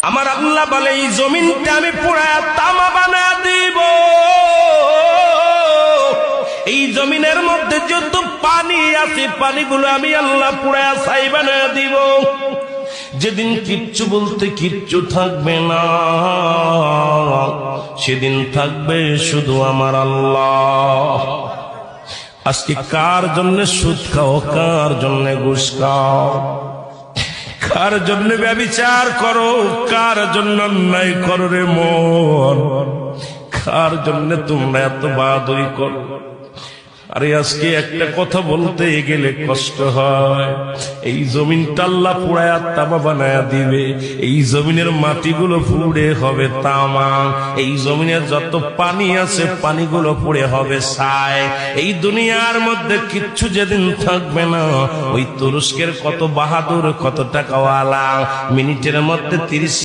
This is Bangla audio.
আমার আল্লাহ বলে এই জমিনটা আমি পুরায়া তামা বানায়া দিব। এই জমিনের মধ্যে যত পানি আছে পানিগুলো আমি আল্লাহ পুরায়া ছাই বানায়া দিব। যেদিন কিচ্ছু বলতে কিচ্ছু থাকবে না, সেদিন থাকবে শুধু আমার আল্লাহ। আজকে কার জন্য সুদ খাও, কার জন্য ঘুষ খাও, কার জন্য ব্যভিচার করো, কার জন্য অন্যায় করো রে মন, কার জন্য তোমরা এত বাহাদুরি করো? আরে আজকে একটা কথা বলতে গেলে কষ্ট হয়। এই জমিনটা আল্লাহ পুরায়া তামা বানায়া দিবে। এই জমিনের মাটিগুলো পুড়ে হবে তামা। এই জমিনের যত পানি আছে পানিগুলো পুড়ে হবে ছাই। এই দুনিয়ার মধ্যে কিচ্ছু যেদিন থাকবে না, ওই তুরস্কের কত বাহাদুর, কত টাকাওয়ালা মিনিটের মধ্যে 30